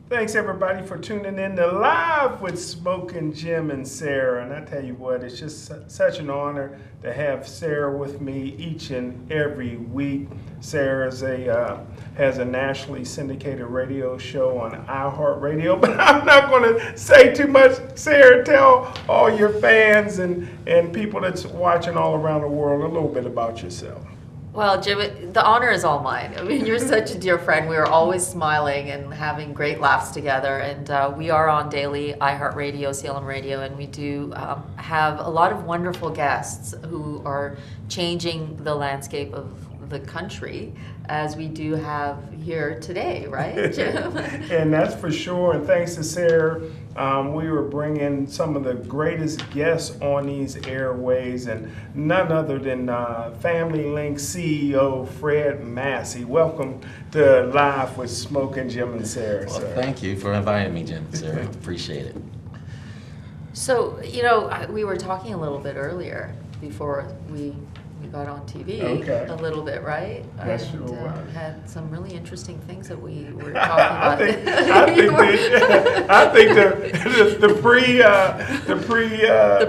Thanks everybody for tuning in to Live with Smoking Jim and Sarah. And I tell you what, it's just such an honor to have Sarah with me each and every week. Sarah has a nationally syndicated radio show on iHeartRadio, but I'm not going to say too much. Sarah, tell all your fans and people that's watching all around the world a little bit about yourself. Well, Jim, the honor is all mine. I mean, you're such a dear friend. We are always smiling and having great laughs together. And we are on daily iHeartRadio, CLM Radio, and we do have a lot of wonderful guests who are changing the landscape of the country, as we do have here today, right, Jim? And that's for sure. And thanks to Sarah, we were bringing some of the greatest guests on these airways, and none other than Family Link CEO Fred Massey. Welcome to Live with Smoking Jim and Sarah. Well, thank you for inviting me, Jim and Sarah. Appreciate it. So, we were talking a little bit earlier before we got on TV a little bit, right? Yes, sure was. Had some really interesting things that we were talking about. I think the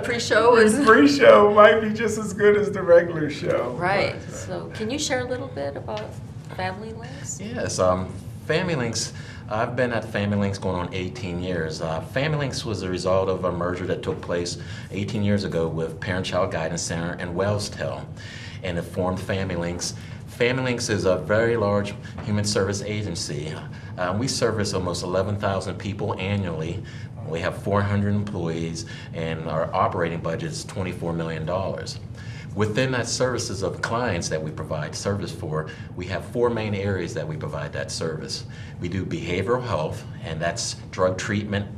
pre-show might be just as good as the regular show. Right. So, can you share a little bit about Family Links? Yes. Family Links. I've been at Family Links going on 18 years. Family Links was the result of a merger that took place 18 years ago with Parent-Child Guidance Center and WellsTel, and it formed Family Links. Family Links is a very large human service agency. We service almost 11,000 people annually. We have 400 employees, and our operating budget is $24 million. Within that services of clients that we provide service for, we have four main areas that we provide that service. We do behavioral health, and that's drug treatment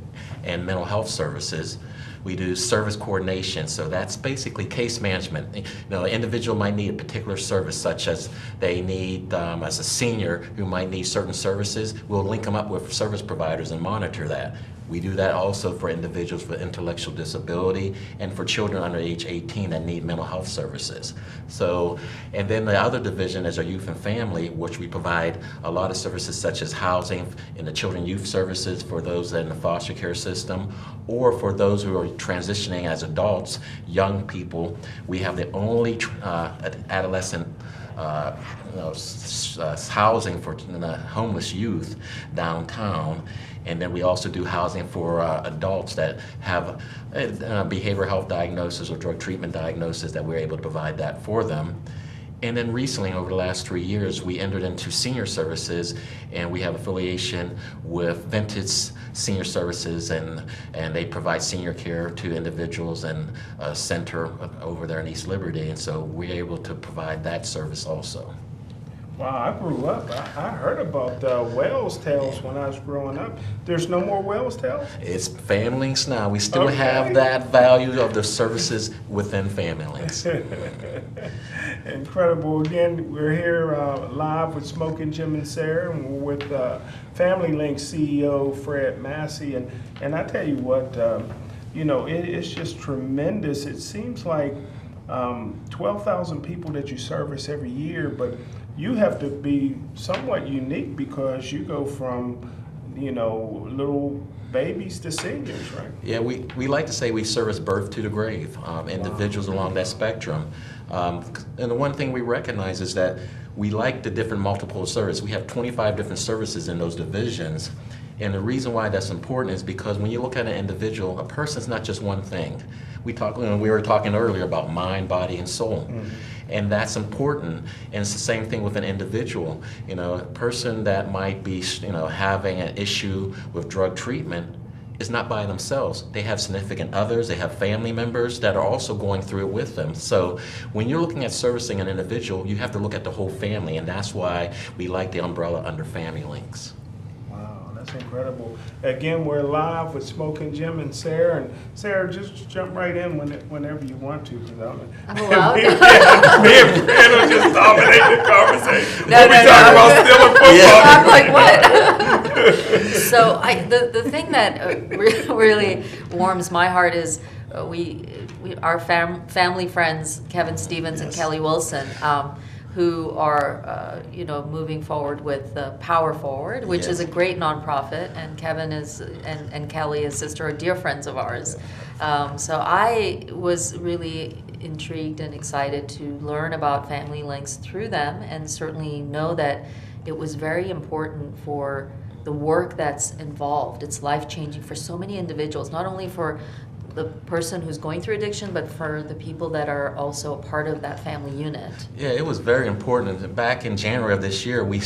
and mental health services. We do service coordination, so that's basically case management. An individual might need a particular service, such as they need, as a senior who might need certain services, we'll link them up with service providers and monitor that. We do that also for individuals with intellectual disability and for children under age 18 that need mental health services. So, and then the other division is our youth and family, which we provide a lot of services such as housing in the children youth services for those that are in the foster care system, or for those who are transitioning as adults, young people. We have the only adolescent housing for homeless youth downtown. And then we also do housing for adults that have behavioral health diagnosis or drug treatment diagnosis, that we're able to provide that for them. And then recently, over the last 3 years, we entered into senior services, and we have affiliation with Vintage Senior Services, and they provide senior care to individuals and a center over there in East Liberty, and so we're able to provide that service also. Wow, I grew up. I heard about WellsTel when I was growing up. There's no more WellsTel? It's Family Links now. We still have that value of the services within Family Links. Incredible. Again, we're here live with Smoking Jim and Sarah, and we're with Family Links CEO Fred Massey. And I tell you what, it's just tremendous. It seems like 12,000 people that you service every year, but you have to be somewhat unique because you go from, little babies to seniors, right? Yeah, we like to say we service birth to the grave, individuals along that spectrum. And the one thing we recognize is that we like the different multiple service. We have 25 different services in those divisions. And the reason why that's important is because when you look at an individual, a person's not just one thing. We were talking earlier about mind, body, and soul. And that's important. And it's the same thing with an individual. A person that might be, having an issue with drug treatment is not by themselves. They have significant others, they have family members that are also going through it with them. So when you're looking at servicing an individual, you have to look at the whole family, and that's why we like the umbrella under Family Links. That's incredible. Again, we're live with Smoking Jim and Sarah. And Sarah, just jump right in whenever you want to. I'm allowed? me and Fred will just dominate the conversation. No, we talk about still football. I'm like, what? So the thing that really warms my heart is our family friends, Kevin Stevens and Kelly Wilson, who are moving forward with Power Forward, which is a great nonprofit, and Kevin and Kelly, his sister, are dear friends of ours. So I was really intrigued and excited to learn about Family Links through them, and certainly know that it was very important for the work that's involved. It's life-changing for so many individuals, not only for the person who's going through addiction, but for the people that are also a part of that family unit. Yeah, it was very important. Back in January of this year, we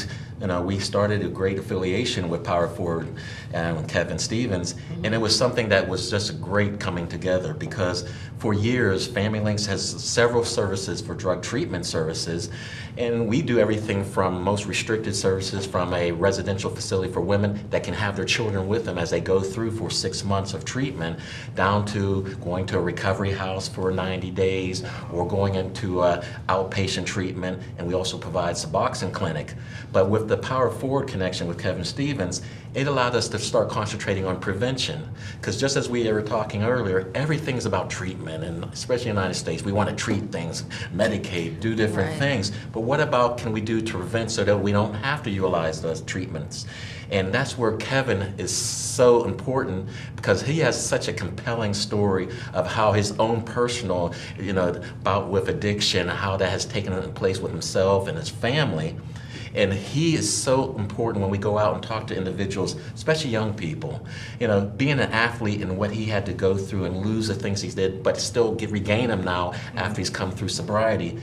started a great affiliation with Power Forward and with Kevin Stevens, and it was something that was just great coming together, because for years, Family Links has several services for drug treatment services, and we do everything from most restricted services, from a residential facility for women that can have their children with them as they go through for 6 months of treatment, down to going to a recovery house for 90 days, or going into outpatient treatment, and we also provide Suboxone clinic. But with the Power Forward connection with Kevin Stevens, it allowed us to start concentrating on prevention. Because just as we were talking earlier, everything's about treatment, and especially in the United States, we want to treat things, medicate, do different things. But what about can we do to prevent so that we don't have to utilize those treatments? And that's where Kevin is so important, because he has such a compelling story of how his own personal, bout with addiction, how that has taken place with himself and his family. And he is so important when we go out and talk to individuals, especially young people. Being an athlete and what he had to go through and lose the things he did, but still regain them now after he's come through sobriety,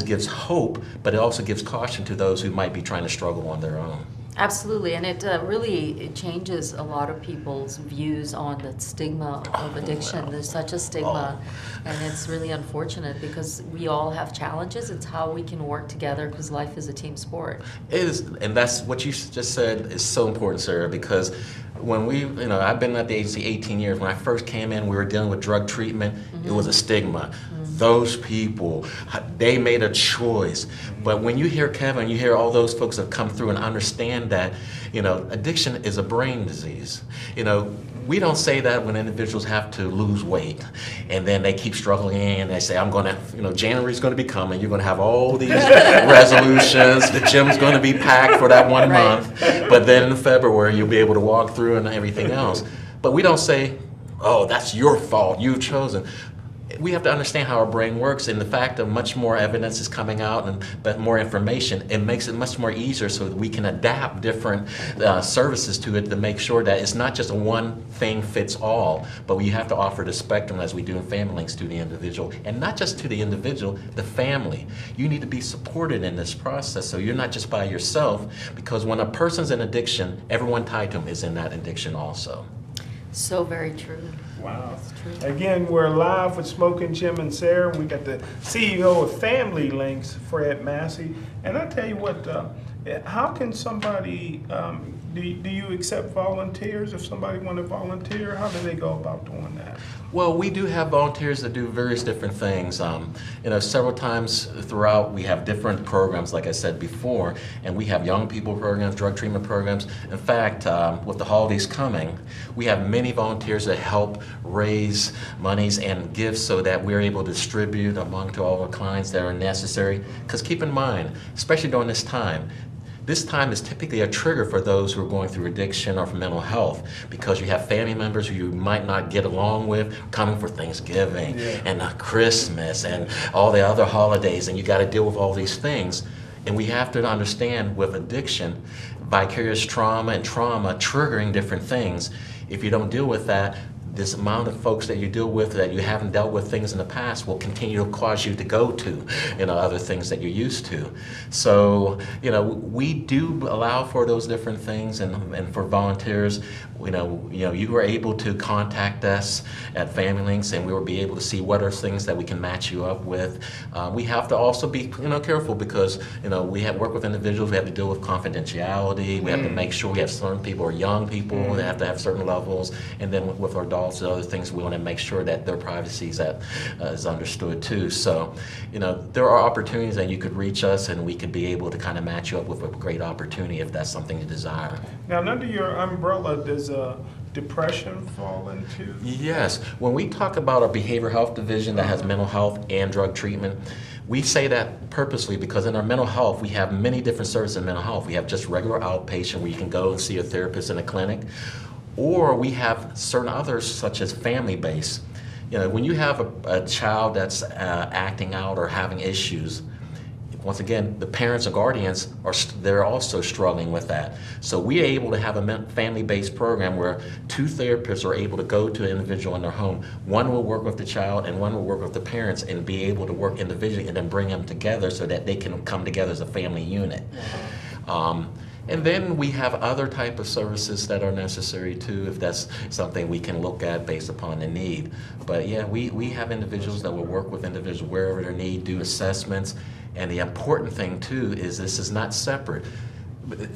gives hope, but it also gives caution to those who might be trying to struggle on their own. Absolutely, and it changes a lot of people's views on the stigma of addiction. There's such a stigma, and it's really unfortunate, because we all have challenges. It's how we can work together, because life is a team sport. It is, and that's what you just said is so important, Sarah, because when I've been at the agency 18 years. When I first came in, we were dealing with drug treatment. It was a stigma. Those people, they made a choice. But when you hear Kevin, you hear all those folks that come through and understand that, addiction is a brain disease. We don't say that when individuals have to lose weight and then they keep struggling and they say, January's going to be coming, you're going to have all these resolutions, the gym's going to be packed for that 1 month, but then in February you'll be able to walk through and everything else. But we don't say, oh, that's your fault, you've chosen. We have to understand how our brain works, and the fact that much more evidence is coming out but more information, it makes it much more easier so that we can adapt different services to it to make sure that it's not just a one thing fits all, but we have to offer the spectrum, as we do in Family Links, to the individual, and not just to the individual, the family. You need to be supported in this process, so you're not just by yourself, because when a person's in addiction, everyone tied to him is in that addiction also. So very true. Wow. Again, we're live with Smoking Jim and Sarah. We got the CEO of Family Links, Fred Massey. And I tell you what, how can somebody, do you accept volunteers? If somebody want to volunteer, how do they go about doing that? Well, we do have volunteers that do various different things. Several times throughout, we have different programs, like I said before, and we have young people programs, drug treatment programs. In fact, with the holidays coming, we have many volunteers that help raise monies and gifts so that we're able to distribute among to all our clients that are necessary. Because keep in mind, especially during this time is typically a trigger for those who are going through addiction or for mental health, because you have family members who you might not get along with coming for Thanksgiving and Christmas and all the other holidays, and you got to deal with all these things. And we have to understand, with addiction, vicarious trauma and trauma triggering different things. If you don't deal with that, this amount of folks that you deal with that you haven't dealt with things in the past will continue to cause you to go to, other things that you're used to. So, we do allow for those different things, and for volunteers, you were able to contact us at Family Links, and we will be able to see what are things that we can match you up with. We have to also be, careful because, we have work with individuals. We have to deal with confidentiality. We have to make sure we have certain people are young people. They have to have certain levels, and then with our adults and other things, we want to make sure that their privacy is understood too. So, there are opportunities that you could reach us, and we could be able to kind of match you up with a great opportunity if that's something you desire. Now, under your umbrella, does depression fall into? Yes. When we talk about our behavioral health division that has mental health and drug treatment, we say that purposely because in our mental health, we have many different services in mental health. We have just regular outpatient where you can go and see a therapist in a clinic, or we have certain others such as family-based. When you have a child that's acting out or having issues, once again, the parents and guardians they're also struggling with that. So we are able to have a family-based program where two therapists are able to go to an individual in their home. One will work with the child and one will work with the parents and be able to work individually and then bring them together so that they can come together as a family unit. And then we have other type of services that are necessary too, if that's something we can look at based upon the need. But yeah, we have individuals that will work with individuals wherever their need, do assessments. And the important thing too is this is not separate.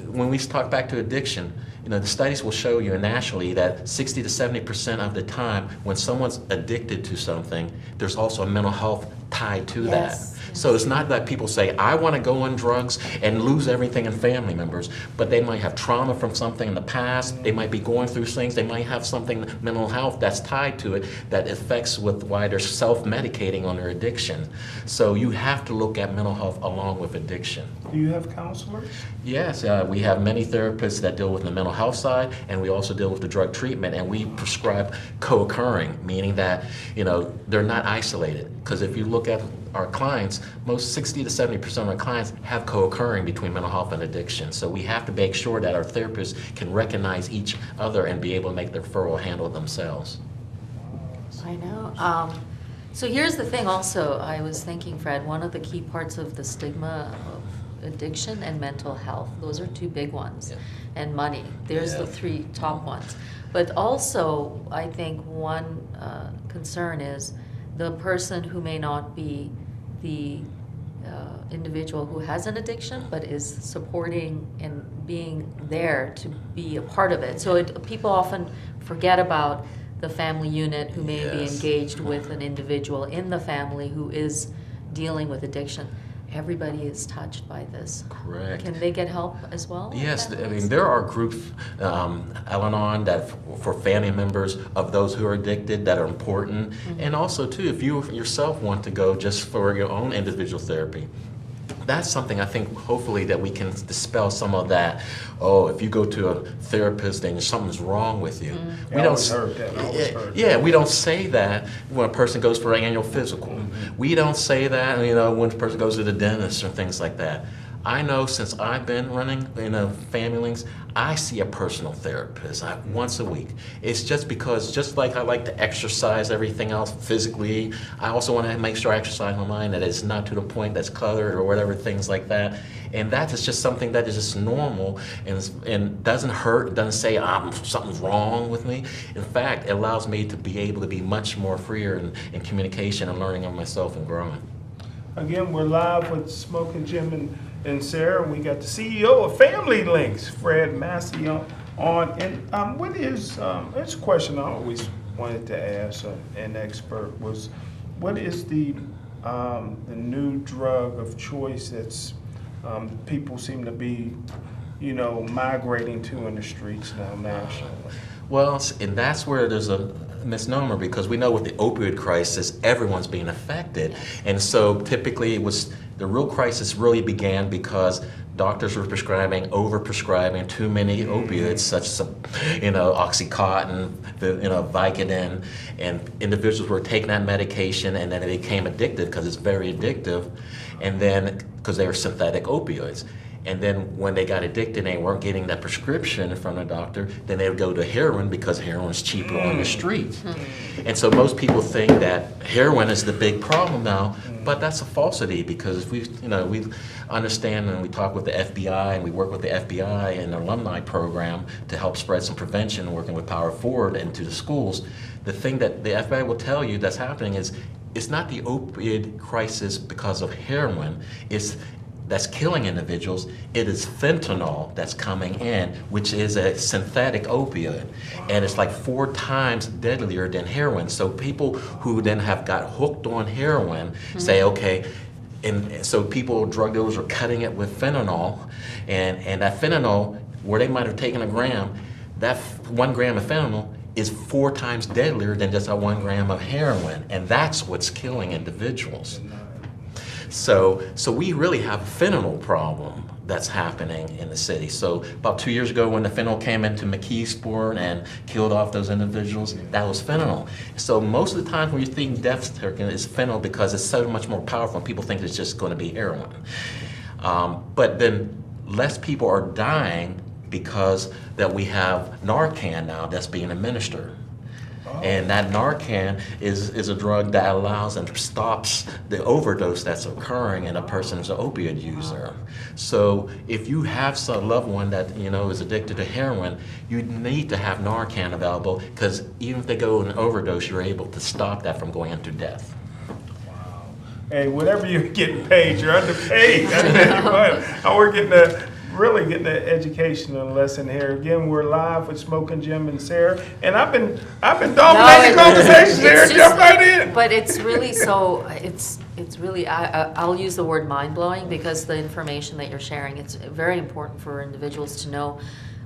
When we talk back to addiction, the studies will show you nationally that 60 to 70% of the time when someone's addicted to something, there's also a mental health tied to that. So it's not that people say, I want to go on drugs and lose everything in family members, but they might have trauma from something in the past, they might be going through things, they might have something, mental health that's tied to it that affects with why they're self-medicating on their addiction. So you have to look at mental health along with addiction. Do you have counselors? Yes, we have many therapists that deal with the mental health side, and we also deal with the drug treatment, and we prescribe co-occurring, meaning that, they're not isolated. Because if you look at our clients, most 60 to 70% of our clients have co-occurring between mental health and addiction. So we have to make sure that our therapists can recognize each other and be able to make the referral handle themselves. I know. So here's the thing also, I was thinking, Fred, one of the key parts of the stigma of addiction and mental health, those are two big ones. Yeah. And money, there's the three top ones. But also, I think one concern is the person who may not be the individual who has an addiction but is supporting and being there to be a part of it. So people often forget about the family unit who may be engaged with an individual in the family who is dealing with addiction. Everybody is touched by this. Correct. Can they get help as well? Yes, I mean, there are groups, Al-Anon, that for family members of those who are addicted that are important. Mm-hmm. And also, too, if you yourself want to go just for your own individual therapy, that's something I think hopefully that we can dispel some of that. Oh, if you go to a therapist, then something's wrong with you. We don't heard that. Yeah, we don't say that when a person goes for an annual physical. Mm-hmm. We don't say that, when a person goes to the dentist or things like that. I know since I've been running Family Links, I see a personal therapist once a week. It's just because, just like I like to exercise everything else physically, I also want to make sure I exercise my mind, that it's not to the point that's cluttered or whatever, things like that. And that is just something that is just normal and doesn't hurt, doesn't say something's wrong with me. In fact, it allows me to be able to be much more freer in communication and learning of myself and growing. Again, we're live with Smoking Jim and Sarah. We got the CEO of Family Links, Fred Massey, on. And what is, it's a question I always wanted to ask an expert was, what is the new drug of choice that's people seem to be, migrating to in the streets now nationally? Well, and that's where there's a misnomer, because we know with the opioid crisis, everyone's being affected. And so typically the real crisis really began because doctors were over-prescribing too many opioids, such as, Oxycontin, Vicodin, and individuals were taking that medication and then they became addicted because it's very addictive, and then because they were synthetic opioids. And then when they got addicted and they weren't getting that prescription from the doctor, then they would go to heroin because heroin is cheaper on the street. And so most people think that heroin is the big problem now, but that's a falsity, because we understand, and we talk with the FBI, and we work with the FBI and the alumni program to help spread some prevention, working with Power Forward into the schools. The thing that the FBI will tell you that's happening is it's not the opioid crisis because of heroin. That's killing individuals. It is fentanyl that's coming in, which is a synthetic opioid, and it's like 4 times deadlier than heroin. So people who then have got hooked on heroin say, okay, and so drug dealers are cutting it with fentanyl, and that fentanyl, where they might have taken a gram, that 1 gram of fentanyl is 4 times deadlier than just a 1 gram of heroin, and that's what's killing individuals. So we really have a fentanyl problem that's happening in the city. So about 2 years ago, when the fentanyl came into McKeesport and killed off those individuals, that was fentanyl. So most of the time when you think death is fentanyl, because it's so much more powerful and people think it's just going to be heroin. But then less people are dying because that we have Narcan now that's being administered. And that Narcan is a drug that allows and stops the overdose that's occurring in a person's opioid user. So if you have some loved one that is addicted to heroin, you need to have Narcan available, because even if they go in overdose, you're able to stop that from going into death. Wow. Hey, whatever you're getting paid, you're underpaid. We're really getting the educational lesson here. Again, we're live with Smoking Jim and Sarah, and I've been dominating conversations here. Jump right in. But it's really it's really I'll use the word mind-blowing, because the information that you're sharing, it's very important for individuals to know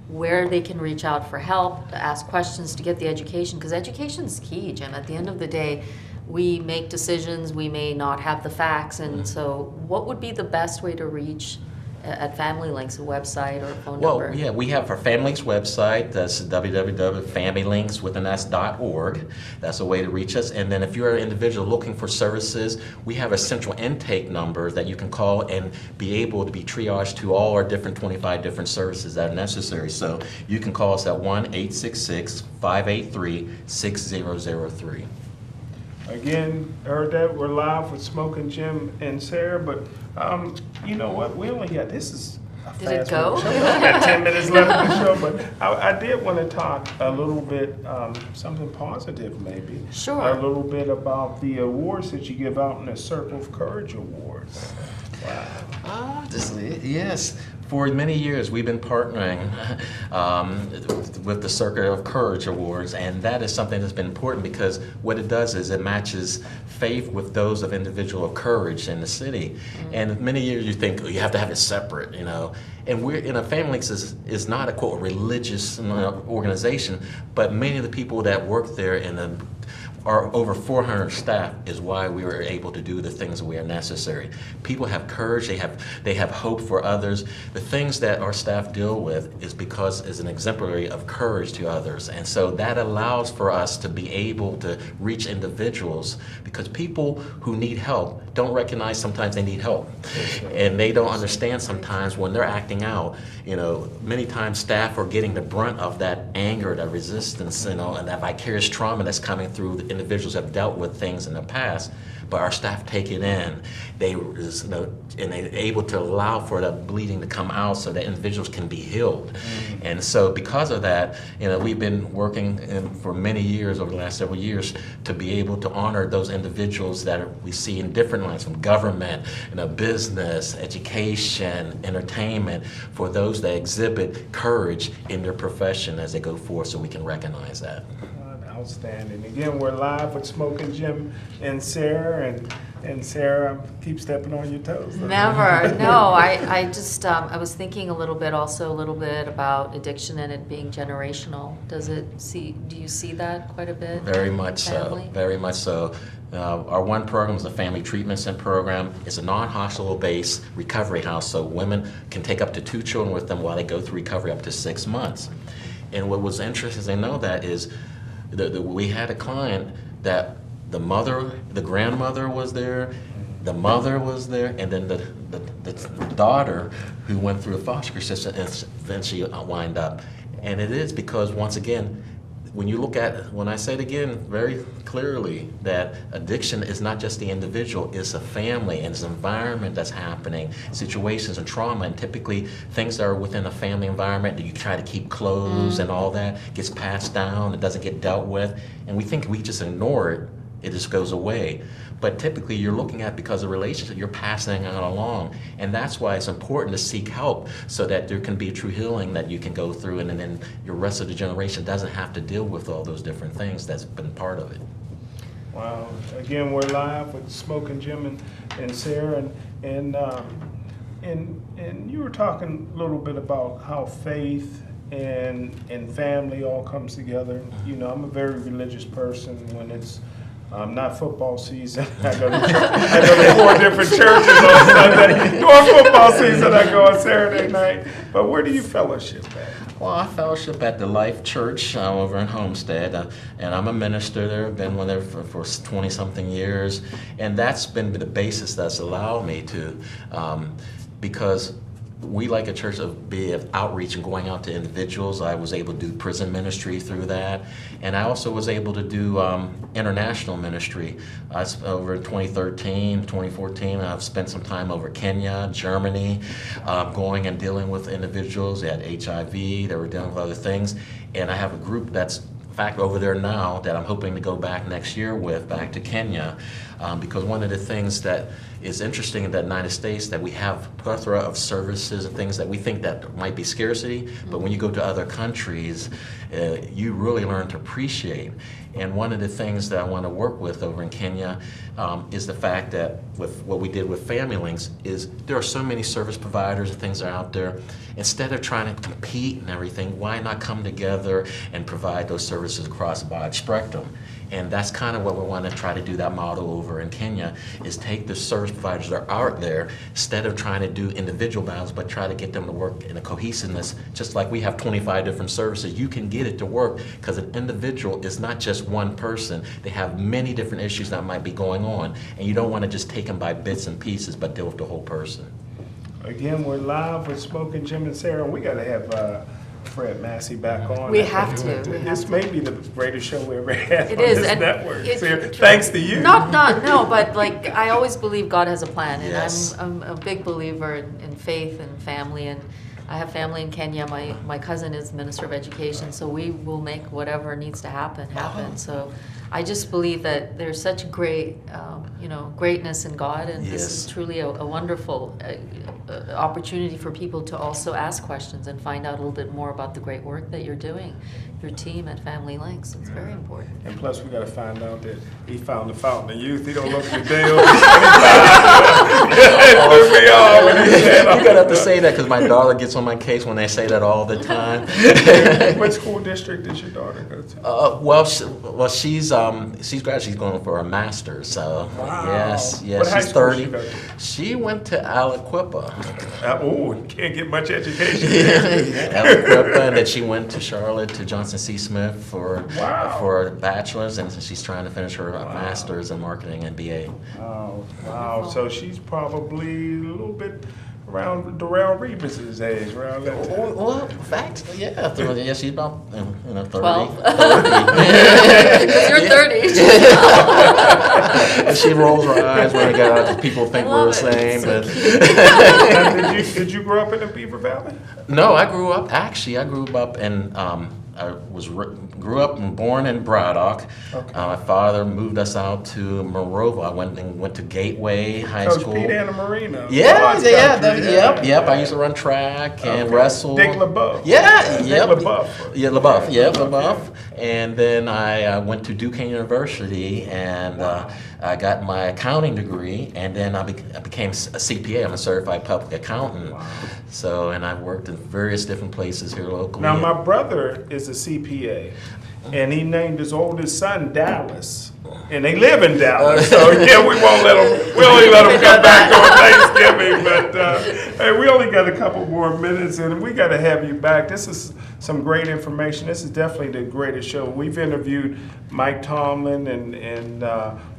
where they can reach out for help, to ask questions, to get the education, because education is key, Jim. At the end of the day, we make decisions, we may not have the facts, and so what would be the best way to reach at Family Links, a website or a phone number? Well, yeah, we have our Family Links website. That's www.familylinks.org. That's a way to reach us. And then if you're an individual looking for services, we have a central intake number that you can call and be able to be triaged to all our 25 different services that are necessary. So you can call us at 1-866-583-6003. Again, heard that we're live with Smoking Jim and Sarah, but you know what? We only got, this is a Did it fast go? one. We only got 10 minutes left of the show, but I did want to talk a little bit, something positive maybe. Sure. A little bit about the awards that you give out in the Circle of Courage Awards. Wow. Yes. For many years, we've been partnering with the Circle of Courage Awards, and that is something that's been important, because what it does is it matches faith with those of individual of courage in the city. And many years you think you have to have it separate, And we're Family Links is not a quote religious organization, but many of the people that work there our over 400 staff is why we were able to do the things that we are necessary. People have courage, they have hope for others. The things that our staff deal with is because it's an exemplary of courage to others. And so that allows for us to be able to reach individuals, because people who need help don't recognize sometimes they need help. And they don't understand sometimes when they're acting out. Many times staff are getting the brunt of that anger, that resistance, and that vicarious trauma that's coming through the individuals have dealt with things in the past, but our staff take it in. And they're able to allow for the bleeding to come out so that individuals can be healed. And so because of that, we've been working for many years, over the last several years, to be able to honor those individuals that we see in different lines, from government, business, education, entertainment, for those that exhibit courage in their profession as they go forth, so we can recognize that. Outstanding. Again, we're live with Smoking Jim and Sarah, and Sarah, keep stepping on your toes. Never. No, I just I was thinking a little bit about addiction and it being generational. Do you see that quite a bit? Very much so. Very much so. Our one program is a family treatment center program. It's a non-hospital based recovery house, so women can take up to 2 children with them while they go through recovery up to 6 months. And what was interesting to know that is we had a client that the grandmother was there, the mother was there, and then the daughter who went through a foster care system and eventually wind up. And it is because, once again, when I say it again very clearly, that addiction is not just the individual, it's a family and it's an environment that's happening, situations and trauma, and typically things that are within a family environment that you try to keep closed and all that gets passed down, it doesn't get dealt with, and we think we just ignore it, it just goes away. But typically you're looking at, because of relationship, you're passing it along. And that's why it's important to seek help, so that there can be a true healing that you can go through, and then your rest of the generation doesn't have to deal with all those different things that's been part of it. Wow. Again, we're live with Smoking Jim and Sarah, and you were talking a little bit about how faith and family all comes together. You know, I'm a very religious person. When it's not football season, I go to 4 different churches on Sunday. During football season, I go on Saturday night. But where do you fellowship at? Well, I fellowship at the Life Church over in Homestead, and I'm a minister there. I've been there for 20-something years, and that's been the basis that's allowed me to, because we, like a church, of outreach and going out to individuals. I was able to do prison ministry through that, and I also was able to do international ministry. Over in 2013, 2014, I've spent some time over Kenya, Germany, going and dealing with individuals. They had HIV, they were dealing with other things, and I have a group that's, in fact, over there now that I'm hoping to go back next year with, back to Kenya, because one of the things that is interesting in the United States, that we have a plethora of services and things that we think that might be scarcity, but when you go to other countries, you really learn to appreciate. And one of the things that I want to work with over in Kenya is the fact that with what we did with Family Links is there are so many service providers and things that are out there. Instead of trying to compete and everything, why not come together and provide those services across a broad spectrum? And that's kind of what we want to try to do, that model over in Kenya, is take the service providers that are out there, instead of trying to do individual battles, but try to get them to work in a cohesiveness. Just like we have 25 different services, you can get it to work, because an individual is not just one person. They have many different issues that might be going on, and you don't want to just take them by bits and pieces, but deal with the whole person. Again, we're live with Smoking Jim and Sarah, and we got to have Fred Massey back on. We have to. This may be the greatest show we ever had It on is, this and network. Sarah, thanks to you. No, but like, I always believe God has a plan, and Yes. I'm a big believer in faith and family, and I have family in Kenya. My cousin is Minister of Education, so we will make whatever needs to happen. So I just believe that there's such great, greatness in God, and this is truly a wonderful opportunity for people to also ask questions and find out a little bit more about the great work that you're doing, your team at Family Links. It's very important. And plus, we got to find out that he found the fountain of youth. He don't look a day over 25. You gotta have to say that, because my daughter gets on my case when they say that all the time. What school district does your daughter go to? She's graduated. She's going for a master's. So Wow. yes, What high she's school 30. she go to? She went to Aliquippa. You can't get much education there. Aliquippa, and then she went to Charlotte to Johnson C. Smith for a bachelor's, and she's trying to finish her master's in marketing and BA. Oh, wow. So she's probably a little bit around Darrell Rebus's age, around that time. Well, in fact, yeah, she's about 30. 12. Because you're 30. And she rolls her eyes when I get out. People think I we're the love it. same. So But Now, did you grow up in the Beaver Valley? no, I grew up in. I grew up and born in Braddock. Okay. My father moved us out to Monroeville. I went to Gateway High Coach School. Pete Anna Marino. Yep. Yeah. I used to run track and wrestle. Dick LaBeouf. Yeah, Dick yep. LaBeouf. Yeah, LaBeouf. Yeah, LaBeouf. And then I went to Duquesne University, and I got my accounting degree, and then I became a CPA. I'm a certified public accountant. Wow. So, and I've worked in various different places here locally. Now, my brother is a CPA, and he named his oldest son Dallas And they live in Dallas, so yeah, we only let them come back on Thanksgiving, but hey, we only got a couple more minutes, and we got to have you back. This is some great information. This is definitely the greatest show. We've interviewed Mike Tomlin, and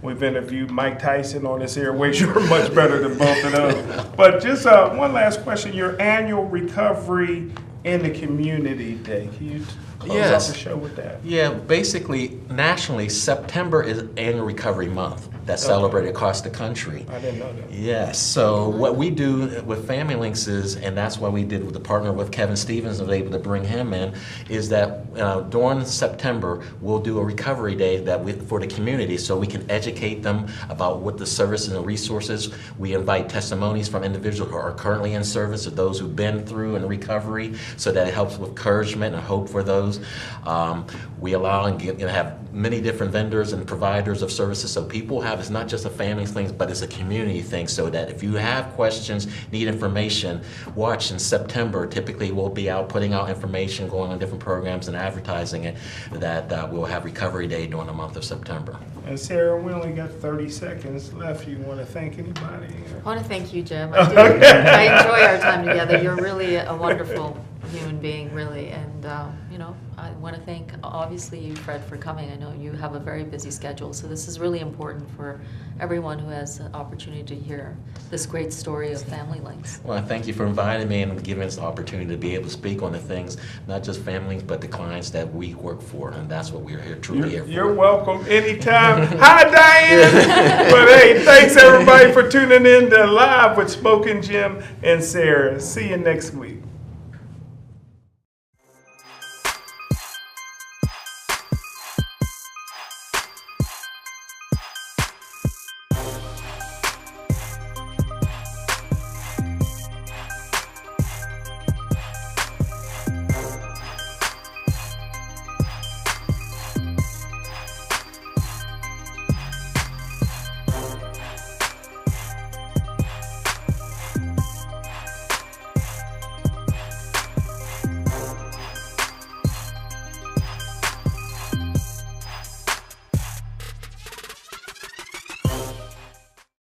we've interviewed Mike Tyson on this airways. You're much better than both of those. But just one last question. Your annual Recovery in the Community Day. Can you close out the show with that? Yeah, basically, nationally, September is Annual Recovery Month. That's celebrated across the country. I didn't know that. Yes, so what we do with Family Links is, and that's why we did with the partner with Kevin Stevens and was able to bring him in, is that during September, we'll do a recovery day for the community so we can educate them about what the services and resources. We invite testimonies from individuals who are currently in service or those who've been through in recovery so that it helps with encouragement and hope for those. We allow and have many different vendors and providers of services so people have, it's not just a family thing, but it's a community thing, so that if you have questions, need information, watch in September. Typically we'll be out putting out information, going on different programs and advertising it, that we'll have Recovery Day during the month of September. And Sarah, we only got 30 seconds left. You want to thank anybody? I want to thank you, Jim. I enjoy our time together. You're really a wonderful human being, really, and I want to thank obviously you, Fred, for coming. I know you have a very busy schedule, so this is really important for everyone who has the opportunity to hear this great story of Family Links. Well, thank you for inviting me and giving us the opportunity to be able to speak on the things, not just Family Links, but the clients that we work for, and that's what we're here truly here for. You're welcome anytime. Hi, Diane. But hey, thanks everybody for tuning in to Live with Spoken Jim and Sarah. See you next week.